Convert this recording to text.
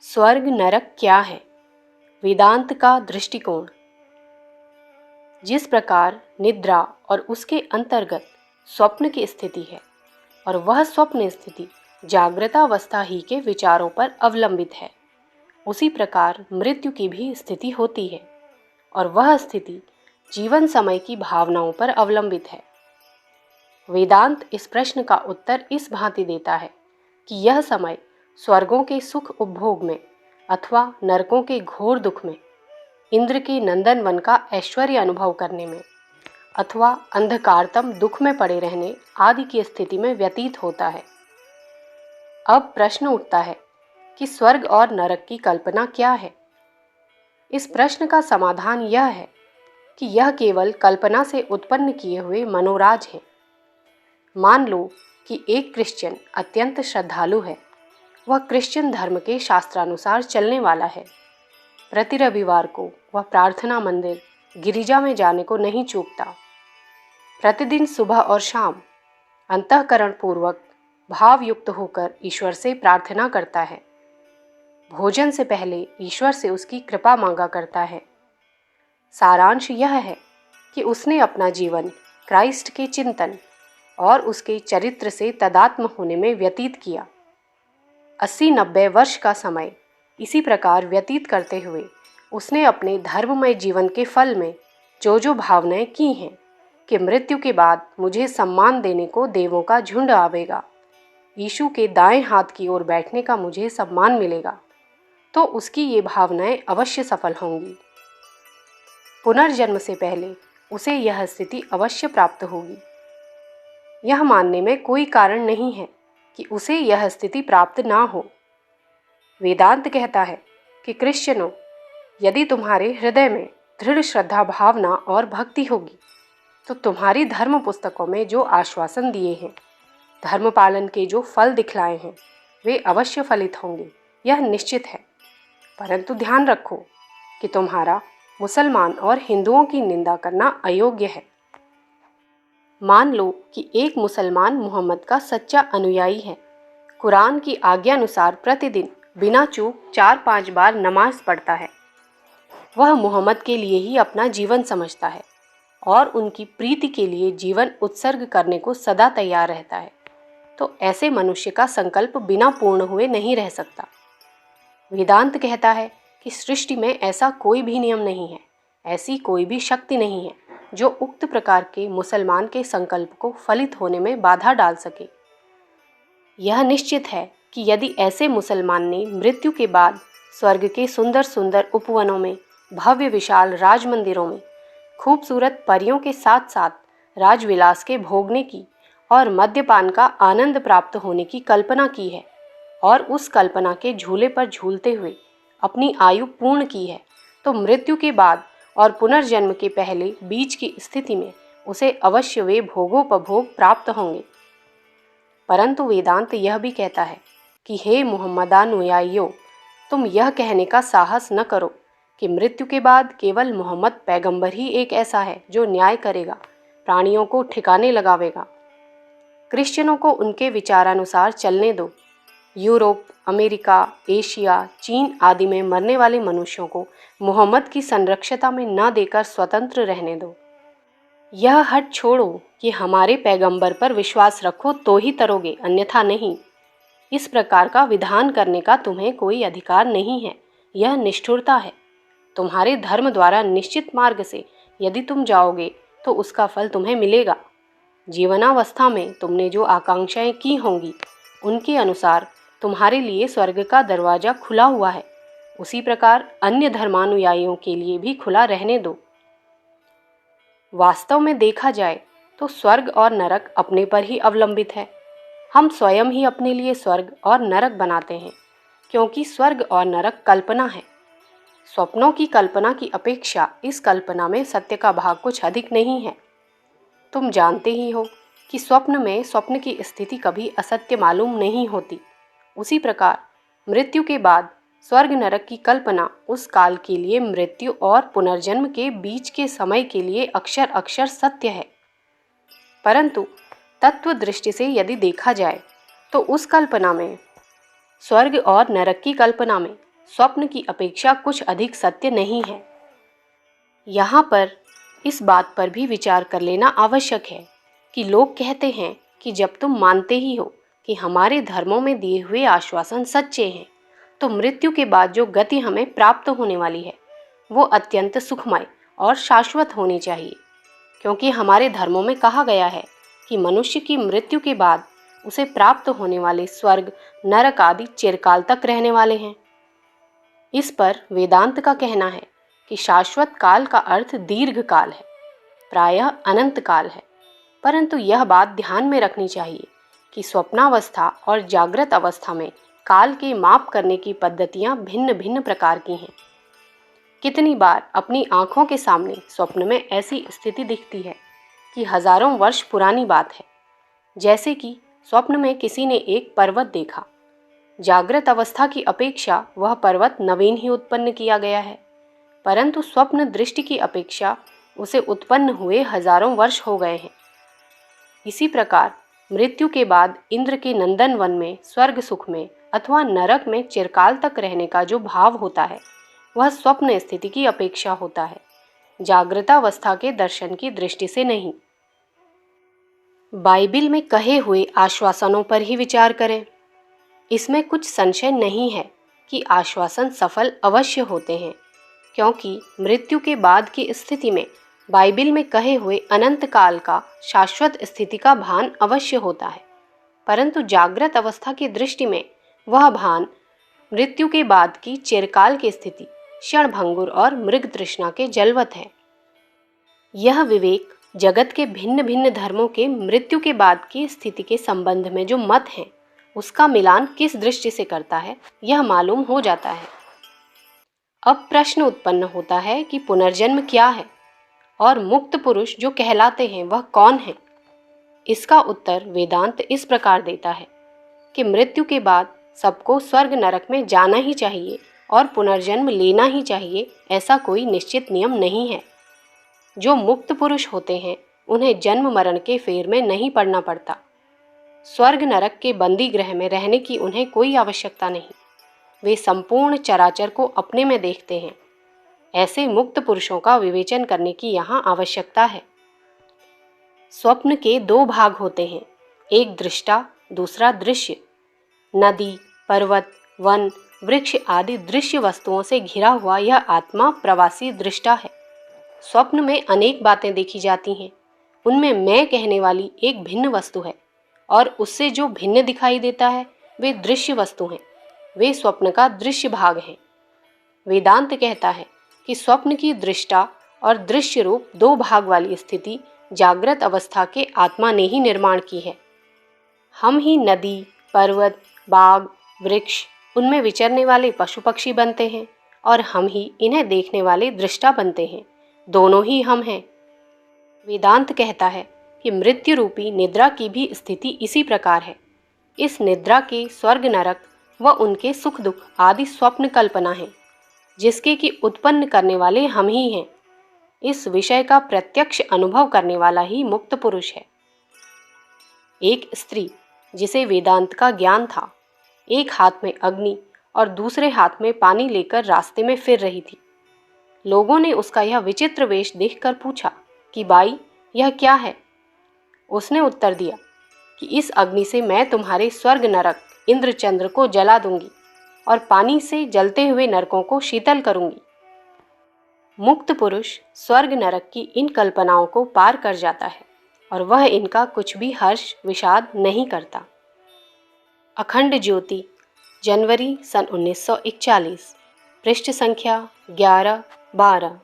स्वर्ग नरक क्या है? वेदांत का दृष्टिकोण। जिस प्रकार निद्रा और उसके अंतर्गत स्वप्न की स्थिति है और वह स्वप्न स्थिति जागृतावस्था ही के विचारों पर अवलंबित है, उसी प्रकार मृत्यु की भी स्थिति होती है और वह स्थिति जीवन समय की भावनाओं पर अवलंबित है। वेदांत इस प्रश्न का उत्तर इस भांति देता है कि यह समय स्वर्गों के सुख उपभोग में अथवा नरकों के घोर दुख में, इंद्र के नंदन वन का ऐश्वर्य अनुभव करने में अथवा अंधकारतम दुख में पड़े रहने आदि की स्थिति में व्यतीत होता है। अब प्रश्न उठता है कि स्वर्ग और नरक की कल्पना क्या है? इस प्रश्न का समाधान यह है कि यह केवल कल्पना से उत्पन्न किए हुए मनोराज हैं। मान लो कि एक क्रिश्चियन अत्यंत श्रद्धालु है। वह क्रिश्चियन धर्म के शास्त्रानुसार चलने वाला है। प्रति रविवार को वह प्रार्थना मंदिर, गिरिजा में जाने को नहीं चूकता। प्रतिदिन सुबह और शाम अंतःकरण पूर्वक भावयुक्त होकर ईश्वर से प्रार्थना करता है। भोजन से पहले ईश्वर से उसकी कृपा मांगा करता है। सारांश यह है कि उसने अपना जीवन क्राइस्ट के चिंतन और उसके चरित्र से तदात्म होने में व्यतीत किया। 80-90 वर्ष का समय इसी प्रकार व्यतीत करते हुए उसने अपने धर्ममय जीवन के फल में जो भावनाएं की हैं कि मृत्यु के बाद मुझे सम्मान देने को देवों का झुंड आवेगा, यीशु के दाएं हाथ की ओर बैठने का मुझे सम्मान मिलेगा, तो उसकी ये भावनाएं अवश्य सफल होंगी। पुनर्जन्म से पहले उसे यह स्थिति अवश्य प्राप्त होगी। यह मानने में कोई कारण नहीं है कि उसे यह स्थिति प्राप्त ना हो। वेदांत कहता है कि क्रिश्चियनों, यदि तुम्हारे हृदय में दृढ़ श्रद्धा भावना और भक्ति होगी तो तुम्हारी धर्म पुस्तकों में जो आश्वासन दिए हैं, धर्म पालन के जो फल दिखलाए हैं, वे अवश्य फलित होंगे, यह निश्चित है। परंतु ध्यान रखो कि तुम्हारा मुसलमान और हिंदुओं की निंदा करना अयोग्य है। मान लो कि एक मुसलमान मोहम्मद का सच्चा अनुयायी है। कुरान की आज्ञा अनुसार प्रतिदिन बिना चूक 4-5 बार नमाज पढ़ता है। वह मोहम्मद के लिए ही अपना जीवन समझता है और उनकी प्रीति के लिए जीवन उत्सर्ग करने को सदा तैयार रहता है। तो ऐसे मनुष्य का संकल्प बिना पूर्ण हुए नहीं रह सकता। वेदांत कहता है कि सृष्टि में ऐसा कोई भी नियम नहीं है, ऐसी कोई भी शक्ति नहीं है जो उक्त प्रकार के मुसलमान के संकल्प को फलित होने में बाधा डाल सके। यह निश्चित है कि यदि ऐसे मुसलमान ने मृत्यु के बाद स्वर्ग के सुंदर सुंदर उपवनों में, भव्य विशाल राजमंदिरों में, खूबसूरत परियों के साथ साथ राजविलास के भोगने की और मद्यपान का आनंद प्राप्त होने की कल्पना की है और उस कल्पना के झूले पर झूलते हुए अपनी आयु पूर्ण की है, तो मृत्यु के बाद और पुनर्जन्म के पहले बीच की स्थिति में उसे अवश्य वे भोगोपभोग प्राप्त होंगे। परंतु वेदांत यह भी कहता है कि हे मुहम्मदानुयायियों, तुम यह कहने का साहस न करो कि मृत्यु के बाद केवल मोहम्मद पैगंबर ही एक ऐसा है जो न्याय करेगा, प्राणियों को ठिकाने लगावेगा। क्रिश्चियनों को उनके विचारानुसार चलने दो। यूरोप, अमेरिका, एशिया, चीन आदि में मरने वाले मनुष्यों को मोहम्मद की संरक्षता में न देकर स्वतंत्र रहने दो। यह हट छोड़ो कि हमारे पैगंबर पर विश्वास रखो तो ही तरोगे, अन्यथा नहीं। इस प्रकार का विधान करने का तुम्हें कोई अधिकार नहीं है। यह निष्ठुरता है। तुम्हारे धर्म द्वारा निश्चित मार्ग से यदि तुम जाओगे तो उसका फल तुम्हें मिलेगा। जीवनावस्था में तुमने जो आकांक्षाएं की होंगी उनके अनुसार तुम्हारे लिए स्वर्ग का दरवाजा खुला हुआ है। उसी प्रकार अन्य धर्मानुयायियों के लिए भी खुला रहने दो। वास्तव में देखा जाए तो स्वर्ग और नरक अपने पर ही अवलंबित है। हम स्वयं ही अपने लिए स्वर्ग और नरक बनाते हैं, क्योंकि स्वर्ग और नरक कल्पना है। स्वप्नों की कल्पना की अपेक्षा इस कल्पना में सत्य का भाग कुछ अधिक नहीं है। तुम जानते ही हो कि स्वप्न में स्वप्न की स्थिति कभी असत्य मालूम नहीं होती। उसी प्रकार मृत्यु के बाद स्वर्ग नरक की कल्पना उस काल के लिए मृत्यु और पुनर्जन्म के बीच के समय के लिए अक्षर अक्षर सत्य है। परंतु तत्व दृष्टि से यदि देखा जाए तो उस कल्पना में, स्वर्ग और नरक की कल्पना में स्वप्न की अपेक्षा कुछ अधिक सत्य नहीं है। यहाँ पर इस बात पर भी विचार कर लेना आवश्यक है कि लोग कहते हैं कि जब तुम मानते ही हो कि हमारे धर्मों में दिए हुए आश्वासन सच्चे हैं, तो मृत्यु के बाद जो गति हमें प्राप्त होने वाली है वो अत्यंत सुखमय और शाश्वत होनी चाहिए, क्योंकि हमारे धर्मों में कहा गया है कि मनुष्य की मृत्यु के बाद उसे प्राप्त होने वाले स्वर्ग, नरक आदि चिरकाल तक रहने वाले हैं। इस पर वेदांत का कहना है कि शाश्वत काल का अर्थ दीर्घ काल है, प्रायः अनंत काल है। परंतु यह बात ध्यान में रखनी चाहिए कि स्वप्नावस्था और जागृत अवस्था में काल के माप करने की पद्धतियां भिन्न भिन्न प्रकार की हैं। कितनी बार अपनी आंखों के सामने स्वप्न में ऐसी स्थिति दिखती है कि हजारों वर्ष पुरानी बात है। जैसे कि स्वप्न में किसी ने एक पर्वत देखा। जागृत अवस्था की अपेक्षा वह पर्वत नवीन ही उत्पन्न किया गया है, परंतु स्वप्न दृष्टि की अपेक्षा उसे उत्पन्न हुए हजारों वर्ष हो गए हैं। इसी प्रकार मृत्यु के बाद इंद्र के नंदन वन में, स्वर्ग सुख में अथवा नरक में चिरकाल तक रहने का जो भाव होता है वह स्वप्न स्थिति की अपेक्षा होता है, जागृतावस्था के दर्शन की दृष्टि से नहीं। बाइबिल में कहे हुए आश्वासनों पर ही विचार करें। इसमें कुछ संशय नहीं है कि आश्वासन सफल अवश्य होते हैं, क्योंकि मृत्यु के बाद की स्थिति में बाइबिल में कहे हुए अनंत काल का शाश्वत स्थिति का भान अवश्य होता है, परंतु जागृत अवस्था की दृष्टि में वह भान मृत्यु के बाद की चिरकाल की स्थिति क्षणभंगुर और मृग तृष्णा के जलवत है। यह विवेक जगत के भिन्न भिन्न धर्मों के मृत्यु के बाद की स्थिति के संबंध में जो मत हैं उसका मिलान किस दृष्टि से करता है यह मालूम हो जाता है। अब प्रश्न उत्पन्न होता है कि पुनर्जन्म क्या है और मुक्त पुरुष जो कहलाते हैं वह कौन है। इसका उत्तर वेदांत इस प्रकार देता है कि मृत्यु के बाद सबको स्वर्ग नरक में जाना ही चाहिए और पुनर्जन्म लेना ही चाहिए, ऐसा कोई निश्चित नियम नहीं है। जो मुक्त पुरुष होते हैं उन्हें जन्म मरण के फेर में नहीं पड़ना पड़ता। स्वर्ग नरक के बंदी गृह में रहने की उन्हें कोई आवश्यकता नहीं। वे संपूर्ण चराचर को अपने में देखते हैं। ऐसे मुक्त पुरुषों का विवेचन करने की यहाँ आवश्यकता है। स्वप्न के दो भाग होते हैं, एक दृष्टा, दूसरा दृश्य। नदी, पर्वत, वन, वृक्ष आदि दृश्य वस्तुओं से घिरा हुआ यह आत्मा प्रवासी दृष्टा है। स्वप्न में अनेक बातें देखी जाती हैं। उनमें मैं कहने वाली एक भिन्न वस्तु है और उससे जो भिन्न दिखाई देता है वे दृश्य वस्तु हैं। वे स्वप्न का दृश्य भाग हैं। वेदांत कहता है कि स्वप्न की दृष्टा और दृश्य रूप दो भाग वाली स्थिति जागृत अवस्था के आत्मा ने ही निर्माण की है। हम ही नदी, पर्वत, बाग, वृक्ष, उनमें विचरने वाले पशु पक्षी बनते हैं और हम ही इन्हें देखने वाले दृष्टा बनते हैं। दोनों ही हम हैं। वेदांत कहता है कि मृत्यु रूपी निद्रा की भी स्थिति इसी प्रकार है। इस निद्रा के स्वर्ग नरक व उनके सुख दुख आदि स्वप्न कल्पना है, जिसके कि उत्पन्न करने वाले हम ही हैं। इस विषय का प्रत्यक्ष अनुभव करने वाला ही मुक्त पुरुष है। एक स्त्री जिसे वेदांत का ज्ञान था, एक हाथ में अग्नि और दूसरे हाथ में पानी लेकर रास्ते में फिर रही थी। लोगों ने उसका यह विचित्र वेश देखकर पूछा कि बाई, यह क्या है? उसने उत्तर दिया कि इस अग्नि से मैं तुम्हारे स्वर्ग नरक इंद्र चंद्र को जला दूंगी और पानी से जलते हुए नरकों को शीतल करूंगी। मुक्त पुरुष स्वर्ग नरक की इन कल्पनाओं को पार कर जाता है और वह इनका कुछ भी हर्ष विषाद नहीं करता। अखंड ज्योति, जनवरी सन 1941, पृष्ठ संख्या 11-12।